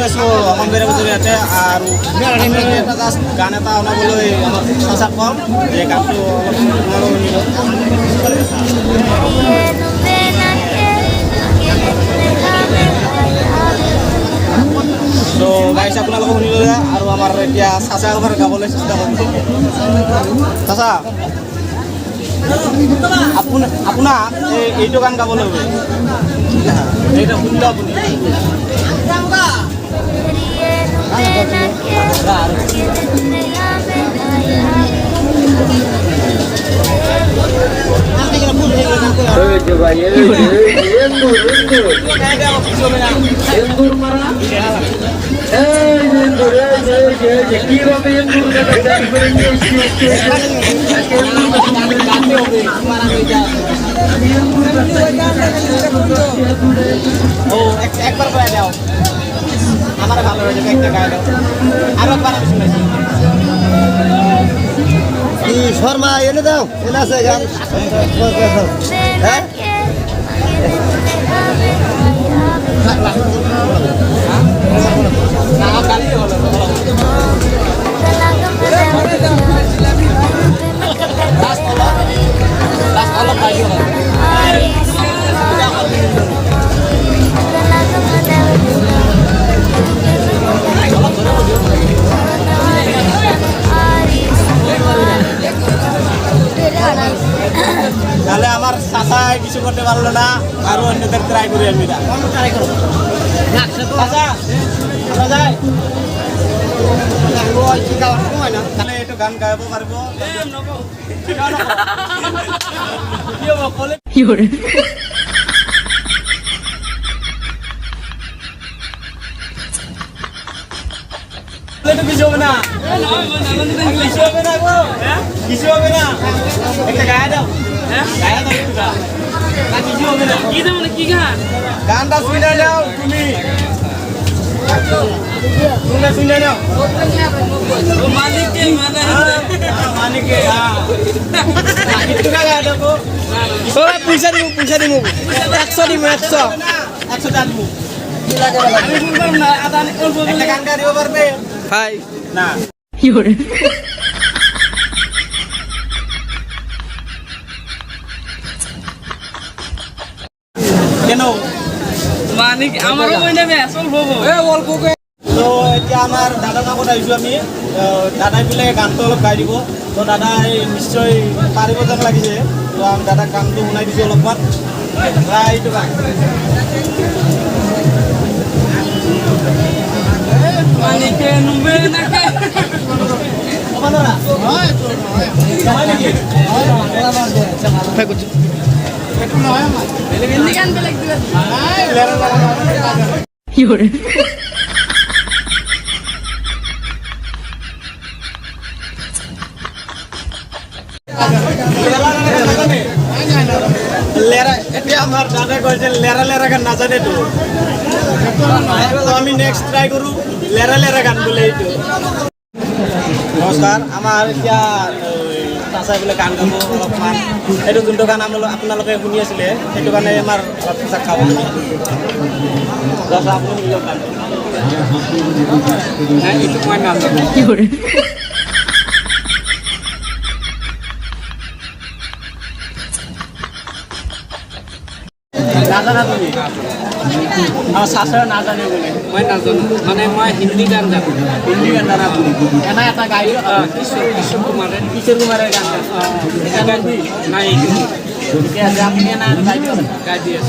আছো আমার বেড়ে বছরে আছে আর এটা জাস্ট গান এটা ওনাগুলো আমার চাচা কম যে গানটো ওনারও নিল তো গাইছ আপোনালোকে শুনিলে আৰু আমাৰ এতিয়া চাচা এবাৰ গাবলৈ চেষ্টা কৰিছে চাচা আপোনাক এইটো গান গাবলৈ হবে এইটো শুনিলে আপুনি একবার করে দাও আমার ভালো হয়ে যাবে একটা গায়ে দাও আরো একবার আমি শুনেছি শর্মা এনে দাও এনে আছে গান হ্যাঁ তাহলে আমার চাচাই কিছু করতে পারলো না আরো অন্যদের ট্রাই করি আমি ট্রাই করবো চাচা আমরা যাই তাহলে একটু গান গাইব পারবো কিছু হবে না কিছু হবে না গো কিছু হবে না একটা গায়ে দাও গায়ে দাও একটু গান কিছু হবে না কি দেবো না কি গান গানটা শুনে নাও তুমি শুনে শুনে নাও মালিকে মালিকে একটু গায়ে দেবো পয়সা দিব 100 দিব 100 জানবো আমি শুনলাম না আদান একটা গান গাইতে পারবে ভাই না কি করে কেন মানিক আমারও কই নেবে আসল বলবো অল্প তো এতিয়া আমার দাদা নামত আহিছো আমি দাদাই পিলে গানটো অলপ গাই দিব তো দাদাই নিশ্চয় পাৰিব যেন লাগিছে তো আমি দাদা গানটো শুনাই দিছো অলপমান এইটো গান মানিকে নুবে নাকে আমারা হয় তো হয় সময় নাকি হয় কত একটু নয় আমার বেলে গান বেলে দিবে কি করে লেরা এটা আমার দাদা কইছে লেরা লেরা গান না জানে তো আমি নেক্সট ট্রাই করু লেরা লেরা গান বলে এইটো নমস্কাৰ আমাৰ এতিয়া চাচাই বোলে গান গাব অলপমান এইটো যোনটো গান আপোনালোকে শুনি আছিলে সেইটো কাৰণে আমাৰ অলপ চাক খাব চাচা আপুনি শুনি লওক গানটো এইটো মই নাম কি কৰে নাজানা তুমি আমার শাশুড়ি না জানে বলে মই নাজানো মানে মই হিন্দি গান জানো হিন্দি গান জানা তুমি এনা এটা গাই কিশোর কুমারের গান এটা গাইবি না এইটো ঠিক আছে আপনি না গাই দিয়ে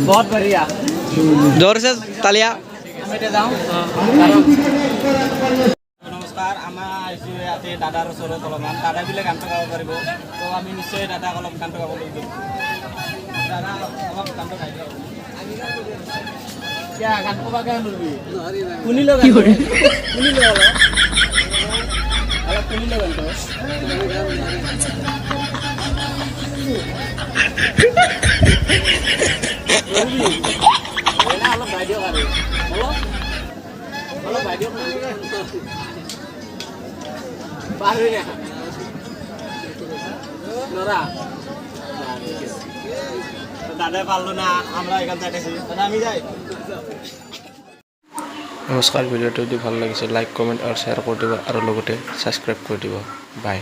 बहुत बढ़िया जोर से तालिया नमस्कार आमार याते दादार ओसरत अलपमान दादा बिले गान गाब पारिब तो आमी निश्चय दादा अलप गान गाब लगिब दादा अलप गान गाइ दियो क्या गान कबा गान लबि कुनिलो गान कुनिलो अलप कुनिलो गान तो অলপ গাই দিয়ক আৰু অলপ গাই দিয়ক পাহৰি না নরা দাদা পারলো না আমরা এখান থেকে দাদা আমি যাই নমস্কাৰ ভিডিঅ'টো যদি ভাল লাগিছে লাইক কমেণ্ট আৰু শ্বেয়াৰ কৰি দিব আৰু লগতে ছাবস্ক্ৰাইব কৰি দিব বাই